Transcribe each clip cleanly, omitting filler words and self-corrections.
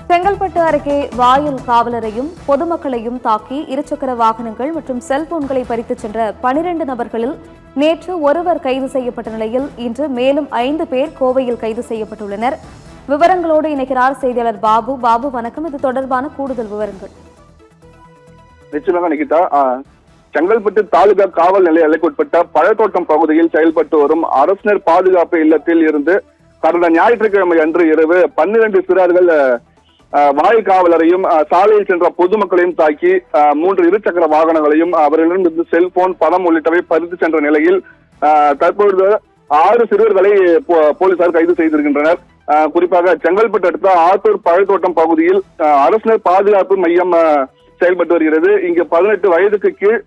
செங்கல்பட்டு அருகே வாயில் காவலரையும் பொதுமக்களையும் தாக்கி இருசக்கர வாகனங்கள் மற்றும் செல்போன்களை பறித்துச் சென்ற 12 நபர்களில் நேற்று ஒருவர் கைது செய்யப்பட்ட நிலையில் இன்று மேலும் 5 பேர் கோவையில் கைது செய்யப்பட்டுள்ளனர். விவரங்களோடு இணைக்கிறார் செய்தியாளர் பாபு. பாபு, வணக்கம். இது தொடர்பான கூடுதல் விவரங்கள். நிச்சயமாக நிகிதா, செங்கல்பட்டு தாலுகா காவல் நிலைய எல்லைக்குட்பட்ட பழத்தோட்டம் பகுதியில் செயல்பட்டு வரும் அரசினர் பாதுகாப்பு இல்லத்தில் இருந்து கடந்த ஞாயிற்றுக்கிழமை அன்று இரவு 12 சிறார்கள் வாயில் காவலரையும் சாலையில் சென்ற பொதுமக்களையும் தாக்கி 3 இருசக்கர வாகனங்களையும் அவர்களிடமிருந்து செல்போன், பணம் உள்ளிட்டவை பறித்து சென்ற நிலையில் தற்பொழுது 6 சிறுவர்களை போலீசார் கைது செய்திருக்கின்றனர். குறிப்பாக செங்கல்பட்டு அடுத்த ஆத்தூர் பழத்தோட்டம் பகுதியில் அரசினர் பாதுகாப்பு மையம் செயல்பட்டு வருகிறது. இங்கு 18 வயதுக்கு கீழ்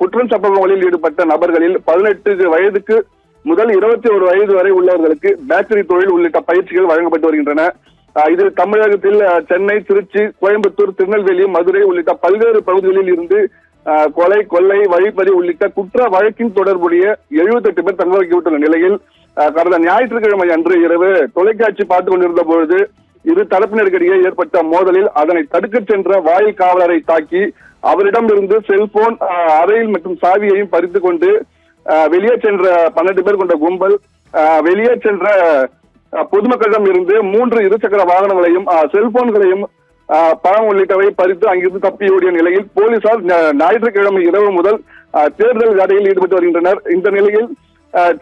குற்றம் சம்பவங்களில் ஈடுபட்ட நபர்களில் 18 வயதுக்கு முதல் 21 வயது வரை உள்ளவர்களுக்கு பேட்டரி தொழில் உள்ளிட்ட பயிற்சிகள் வழங்கப்பட்டு வருகின்றன. இதில் தமிழகத்தில் சென்னை, திருச்சி, கோயம்புத்தூர், திருநெல்வேலி, மதுரை உள்ளிட்ட பல்வேறு பகுதிகளில் இருந்து கொலை, கொள்ளை, வழிப்பறி உள்ளிட்ட குற்ற வழக்கின் தொடர்புடைய 78 பேர் தங்க வைக்கப்பட்டுள்ள நிலையில் கடந்த ஞாயிற்றுக்கிழமை அன்று இரவு தொலைக்காட்சி பார்த்துக் கொண்டிருந்த பொழுது இரு தரப்பினருக்கிடையே ஏற்பட்ட மோதலில் அதனை தடுக்கச் சென்ற வாயில் காவலரை தாக்கி அவரிடம் இருந்து செல்போன், அறையில் மற்றும் சாவியையும் பறித்து கொண்டு வெளியே சென்ற 12 பேர் கொண்ட கும்பல் வெளியே சென்ற பொதுமக்களிடம் இருந்து 3 இருசக்கர வாகனங்களையும் செல்போன்களையும் பணம் உள்ளிட்டவை பறித்து அங்கிருந்து தப்பியோடிய நிலையில் போலீசார் ஞாயிற்றுக்கிழமை இரவு முதல் தேடுதல் வேலையில் ஈடுபட்டு வருகின்றனர். இந்த நிலையில்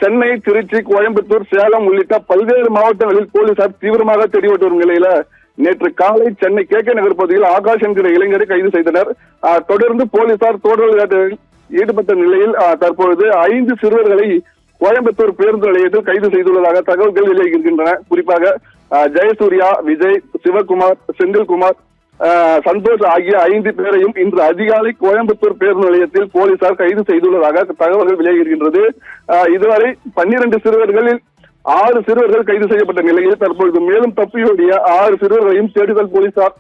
சென்னை, திருச்சி, கோயம்புத்தூர், சேலம் உள்ளிட்ட பல்வேறு மாவட்டங்களில் போலீசார் தீவிரமாக தேடிவிட்டு வரும் நிலையில நேற்று காலை சென்னை KK நகர் பகுதியில் ஆகாஷ் என்கிற இளைஞரை கைது செய்தனர். தொடர்ந்து போலீசார் தேடுதல் வேட்டையில் ஈடுபட்ட நிலையில் தற்பொழுது 5 சிறுவர்களை கோயம்புத்தூர் பேருந்து நிலையத்தில் கைது செய்துள்ளதாக தகவல்கள் வெளியாகின்றன. குறிப்பாக ஜெயசூர்யா, விஜய், சிவகுமார், செந்தில்குமார், சந்தோஷ் ஆகிய 5 பேரையும் இன்று அதிகாலை கோயம்புத்தூர் பேருந்து நிலையத்தில் போலீசார் கைது செய்துள்ளதாக தகவல்கள் வெளியாகின்றது. இதுவரை 12 சிறுவர்களில் 6 சிறுவர்கள் கைது செய்யப்பட்ட நிலையில் தற்பொழுது மேலும் தப்பியோடிய 6 சிறுவர்களையும் தேடுதல் போலீசார்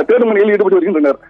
தேடும் பணியில் ஈடுபட்டு வருகின்றனர்.